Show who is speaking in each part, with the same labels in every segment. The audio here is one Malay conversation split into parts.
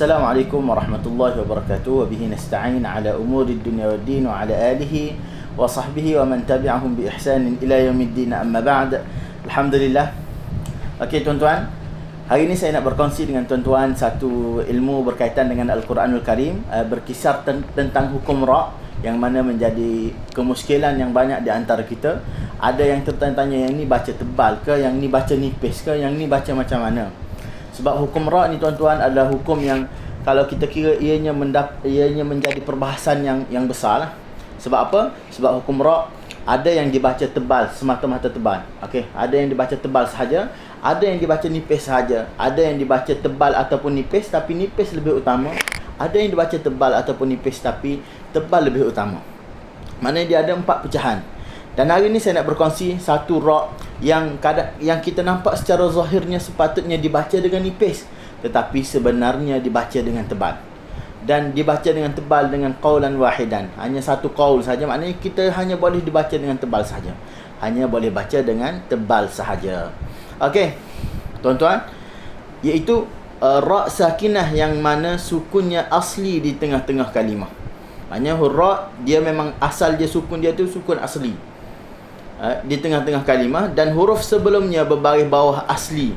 Speaker 1: Assalamualaikum warahmatullahi wabarakatuh. Wabihi nasta'in ala umuri dunia wa din wa ala alihi wa sahbihi wa man tabi'ahum bi ihsanin ila yaumiddin, amma ba'd. Alhamdulillah. Okey tuan-tuan, hari ini saya nak berkongsi dengan tuan-tuan satu ilmu berkaitan dengan Al-Quranul Karim, berkisar tentang hukum ra', yang mana menjadi kemuskilan yang banyak di antara kita. Ada yang tertanya-tanya, yang ni baca tebal ke, yang ni baca nipis ke, yang ni baca macam mana. Sebab hukum ra' ni tuan-tuan adalah hukum yang kalau kita kira ianya menjadi perbahasan yang besar lah. Sebab apa? Sebab hukum ra' ada yang dibaca tebal, semata-mata tebal. Okey, ada yang dibaca tebal sahaja, ada yang dibaca nipis sahaja, ada yang dibaca tebal ataupun nipis tapi nipis lebih utama, ada yang dibaca tebal ataupun nipis tapi tebal lebih utama. Maknanya dia ada 4 pecahan. Dan hari ini saya nak berkongsi satu ra' yang kita nampak secara zahirnya sepatutnya dibaca dengan nipis, tetapi sebenarnya dibaca dengan tebal. Dan dibaca dengan tebal dengan qaulan wahidan. Hanya satu qaul saja, maknanya kita hanya boleh dibaca dengan tebal saja. Hanya boleh baca dengan tebal sahaja. Okey, tuan-tuan, iaitu ra' sakinah yang mana sukunnya asli di tengah-tengah kalimah. Maknanya ra' dia memang asal dia sukun dia tu sukun asli di tengah-tengah kalimah, dan huruf sebelumnya berbaris bawah asli.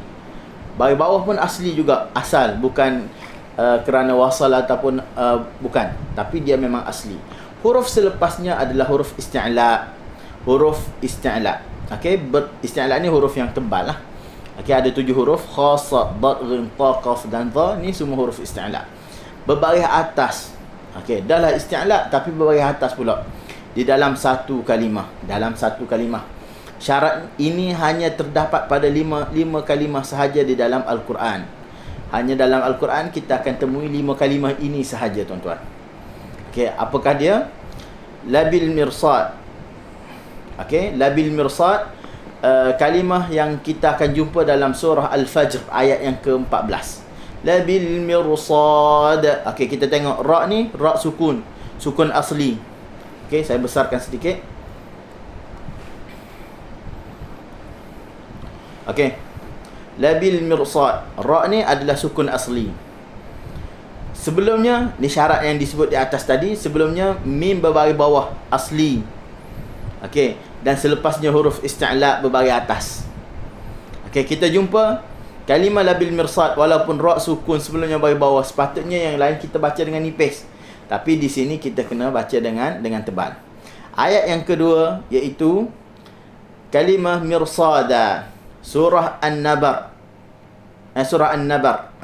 Speaker 1: Baris bawah pun asli juga, asal, bukan kerana wasal ataupun bukan, tapi dia memang asli. Huruf selepasnya adalah huruf isti'la. Huruf isti'la. Okey, isti'la ni huruf yang tebal lah. Okey, ada 7 huruf: kha, sa, dad, ghin, ta, qaf dan dha. Ni semua huruf isti'la. Berbaris atas. Okey, dah lah isti'la tapi berbaris atas pula di dalam satu kalimah. Dalam satu kalimah. Syarat ini hanya terdapat pada 5 kalimah sahaja di dalam Al-Quran. Hanya dalam Al-Quran kita akan temui 5 kalimah ini sahaja tuan-tuan. Okey, apakah dia? Labil mirsad. Okey, labil mirsad, kalimah yang kita akan jumpa dalam surah Al-Fajr ayat yang ke-14. Labil mirsad. Okey, kita tengok ra' ni, ra' sukun, sukun asli. Okey, saya besarkan sedikit. Okey. Labil mirsad. Ra' ni adalah sukun asli. Sebelumnya, ni syarat yang disebut di atas tadi, sebelumnya mim berbaris bawah asli. Okey, dan selepasnya huruf isti'la berbaris atas. Okey, kita jumpa kalimah labil mirsad, walaupun ra' sukun sebelumnya baris bawah, sepatutnya yang lain kita baca dengan nipis. Tapi di sini kita kena baca dengan tebal. Ayat yang kedua iaitu kalimah mirsada. Surah An-Naba. Surah An-Naba.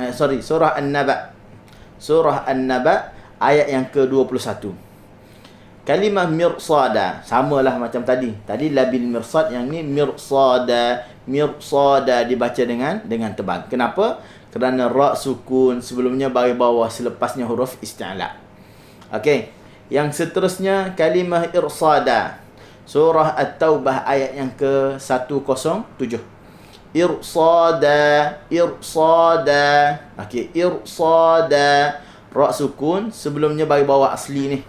Speaker 1: Surah An-Naba ayat yang ke-21. Kalimah mirsada samalah macam tadi. Tadi labil mirsad, yang ni mirsada. Mirsada dibaca dengan tebal. Kenapa? Kerana ra' sukun sebelumnya baris bawah, selepasnya huruf isti'la. Okey, yang seterusnya kalimah irsada. Surah At-Taubah ayat yang ke-107. Irsada. Okey, irsada, ra' sukun sebelumnya baris bawah asli ni.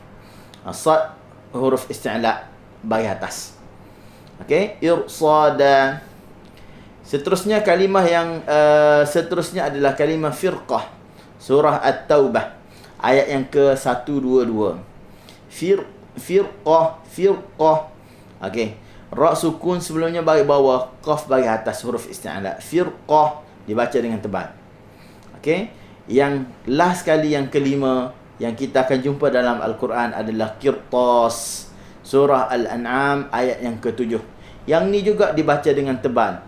Speaker 1: Sad huruf isti'la baris atas. Okey, irsada. Seterusnya kalimah yang seterusnya adalah kalimah firqah. Surah At-Taubah ayat yang ke-122. Firqah. Okey, ra' sukun sebelumnya baris bawah, qaf baris atas, huruf isti'la. Firqah dibaca dengan tebal. Okey, yang last sekali, yang kelima yang kita akan jumpa dalam Al-Quran adalah qirtas. Surah Al-An'am ayat yang ke-7. Yang ni juga dibaca dengan tebal.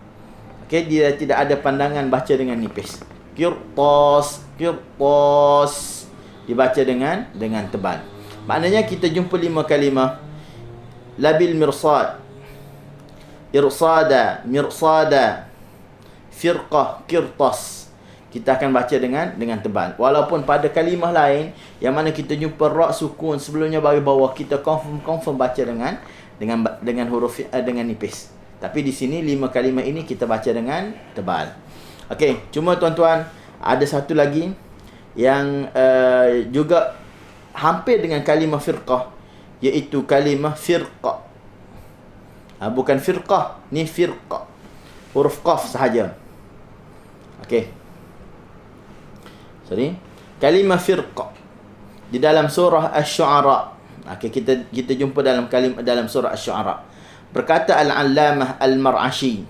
Speaker 1: Okey, dia tidak ada pandangan baca dengan nipis. Qirtas dibaca dengan tebal. Maknanya kita jumpa 5 kalimah. Labil mirsad, irsada, mirsada, firqah, qirtas. Kita akan baca dengan tebal. Walaupun pada kalimah lain yang mana kita jumpa ra' sukun sebelumnya baris bawah, kita confirm baca dengan huruf dengan nipis. Tapi di sini 5 kalimah ini kita baca dengan tebal. Okey, cuma tuan-tuan, ada satu lagi yang juga hampir dengan kalimah firqah, iaitu kalimah firqah. Bukan firqah, ni firqah. Huruf qaf sahaja. Okey. Sorry. kalimah firqah di dalam surah Asy-Syu'ara. Okey, kita jumpa dalam dalam surah Asy-Syu'ara. Berkata Al-Allamah Al-Mar'ashi,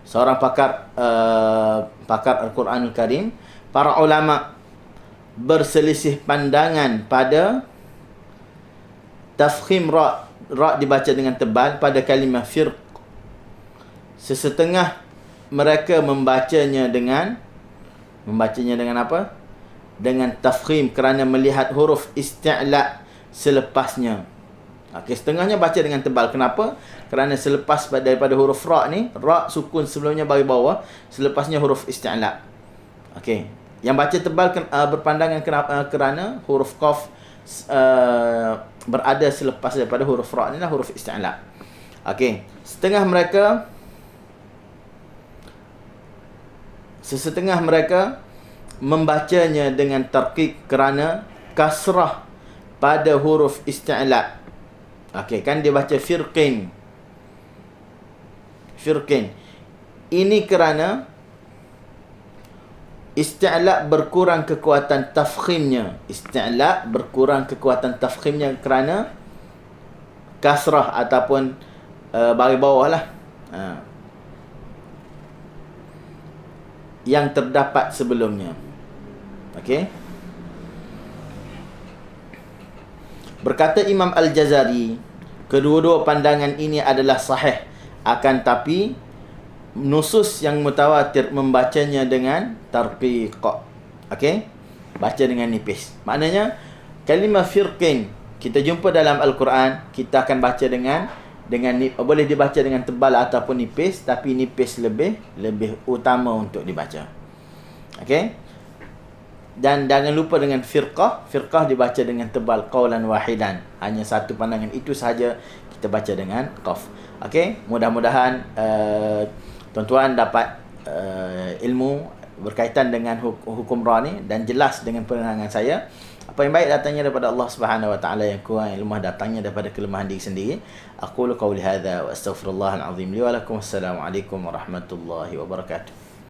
Speaker 1: seorang pakar Al-Quranul Karim, para ulama berselisih pandangan pada tafkhim ra dibaca dengan tebal pada kalimah firq. Sesetengah mereka membacanya dengan apa? Dengan tafkhim kerana melihat huruf isti'la selepasnya. Okey, setengahnya baca dengan tebal. Kenapa? Kerana selepas daripada huruf ra ni, ra sukun sebelumnya bagi bawah, selepasnya huruf isti'la. Okey, yang baca tebal berpandangan kerana huruf qaf berada selepas daripada huruf ra ni lah huruf isti'la. Okey, sesetengah mereka membacanya dengan tarqiq kerana kasrah pada huruf isti'la. Okey, kan dia baca firqin. Ini kerana isti'la berkurang kekuatan tafkhimnya. Kerana kasrah ataupun bagi bawah lah. Yang terdapat sebelumnya. Okey. Berkata Imam Al-Jazari, kedua-dua pandangan ini adalah sahih, akan tapi nusus yang mutawatir membacanya dengan tarqiq. Okey? Baca dengan nipis. Maknanya kalimah firqin kita jumpa dalam Al-Quran, kita akan baca dengan boleh dibaca dengan tebal ataupun nipis, tapi nipis lebih utama untuk dibaca. Okey? Dan jangan lupa dengan firqah dibaca dengan tebal qaulan wahidan. Hanya satu pandangan itu sahaja kita baca dengan qaf. Okey, mudah-mudahan tuan-tuan dapat ilmu berkaitan dengan hukum ra ni dan jelas dengan penerangan saya. Apa yang baik datangnya daripada Allah Subhanahu wa taala, yang kurang ilmu datangnya daripada kelemahan diri sendiri. Aqulu qawli hadza wa astaghfirullahal azim li wa lakum. Assalamualaikum warahmatullahi wabarakatuh.